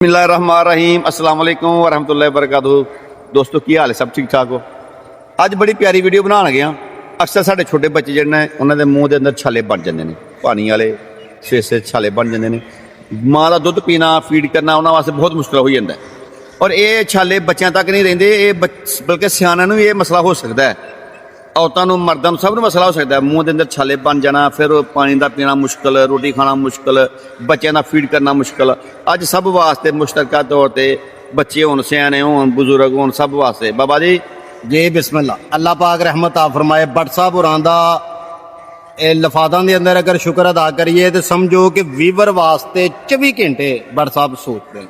बिस्मिल्लाहिर्रहमानिर्रहीम अस्सलाम वालेकुम वरहमतुल्लाहि वबरकातुहू। दोस्तों की हाल है, सब ठीक ठाक हो? अज बड़ी प्यारी वीडियो बना लगे हाँ। अक्सर साढ़े छोटे बच्चे जिहड़े ने उन्होंने मूँह के अंदर छाले बन जाते हैं, पानी वाले से छाले बन जाते हैं। माँ का दुध पीना फीड करना उन्होंने वास्ते बहुत मुश्किल हो जाता है और ये छाले बच्चों तक नहीं रहिंदे, ये बल्कि सियाणा नूं ये मसला हो सकता है, औरतों मर्दों सब नूं मसला हो सकता है। मूँह के अंदर छाले बन जाना, फिर पानी का पीना मुश्किल, रोटी खाना मुश्किल, बच्चों का फीड करना मुश्किल। अज सब वास्ते मुश्तरका तौर पर बच्चे होन, सियाने होन, बुजुर्ग होन, सब वास्ते बाबा जी जी बिस्मिल्लाह। अल्लाह पाक रहमत आ फरमाए। बट साहब होरां दा लफादां दे अंदर अगर शुक्र अदा करिए तो समझो कि वीवर वास्ते 24 घंटे बट साहब सोचते हैं।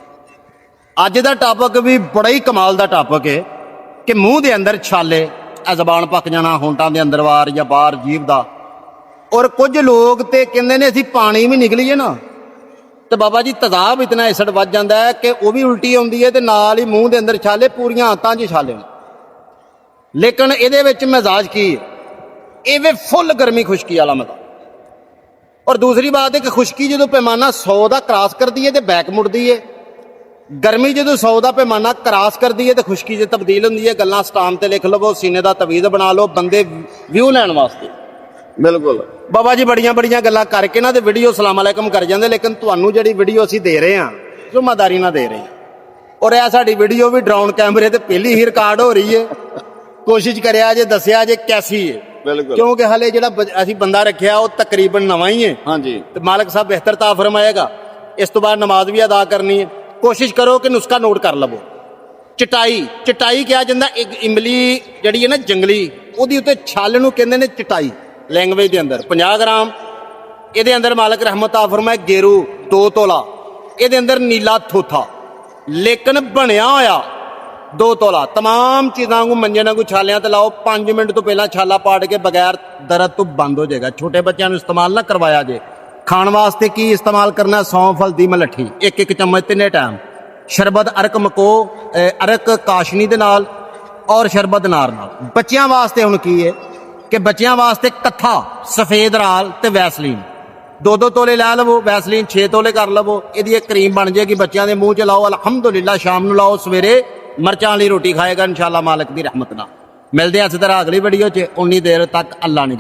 अज दा टॉपिक भी बड़ा ही कमाल दा टॉपिक है कि मूँह दे अंदर छाले, जबान पक जाना, होंटां दे अंदर वार या बाहर जीभ दा। और कुछ लोग तो कहते ने असीं पानी भी निकलीए ना तो बाबा जी तेजाब इतना एसिड वध जाता है कि वह भी उल्टी आउंदी है, तो नाल ही मूँह दे अंदर छाले, पूरियां आंतां च छाले। लेकिन ये मिजाज की है, ये फुल गर्मी खुशकी वाला मिजाज। और दूसरी बात है कि खुशकी जो पैमाना 100 का क्रॉस करती है तो बैक मुड़ती है, गर्मी जो 100 का पैमाना क्रॉस करती है तो खुशकी से तब्दील होती है। गल्लां स्टाम ते लिख लवो, सीने का तवीज़ बना लो बंदे व्यू लैन वास्ते। बिल्कुल बाबा जी बड़ियां बड़ियां गल्लां करके ना तो वीडियो सलाम अलैकुम कर जाते, लेकिन तुहानू जिहड़ी वीडियो असीं दे रहे हैं जिम्मेदारी ना दे रहे हैं। और यह साडी वीडियो भी ड्रोन कैमरे ते पहली ही रिकॉर्ड हो रही है। कोशिश करिया जे दसिया जे कैसी है, बिल्कुल, क्योंकि हले जिहड़ा असीं बंदा रखिया वो तकरीबन नवा ही है। हाँ जी, तो मालिक साहब बेहतर ता फरमाएगा। इस तो बाद नमाज भी अदा करनी है। कोशिश करो कि नुस्खा नोट कर लवो। चटाई, चटाई क्या जाता, एक इमली जिहड़ी है ना जंगली, उहदी उत्ते छल नूं कहंदे ने चटाई लैंग्वेज के अंदर। 50 ग्राम ये अंदर मालिक रहमत आ फरमाए। गेरू 2 तोला, ये अंदर नीला थोथा, लेकिन बनया होया 2 तोला। तमाम चीज़ों को मंजे को छालियां तो लाओ, 5 मिनट तो पहला छाला पाट के बगैर दर्द तो बंद हो जाएगा। छोटे बच्चों को इस्तेमाल ना करवाया जे। खाण वास्ते की इस्तेमाल करना, सौंफ हल्दी मलट्ठी 1-1 चम्मच 3 टाइम, शरबत अरक मको अरक काशनी दे नाल और शरबत नार नाल। बच्चों वास्ते हुण की है कि बच्चों वास्ते कत्था सफेद राल ते वैसलीन 2-2 तोले लै लवो, वैसलीन 6 तोले कर लवो। ये एक क्रीम बन जाएगी, बच्चों के मूँह च लाओ, अलहमदुलिल्लाह। शाम को लाओ, सवेरे मिर्चां वाली रोटी खाएगा इंशाअल्लाह मालिक की रहमत नाल। मिलते हैं इस तरह अगली वीडियो च। उन्नी देर तक अल्लाह ने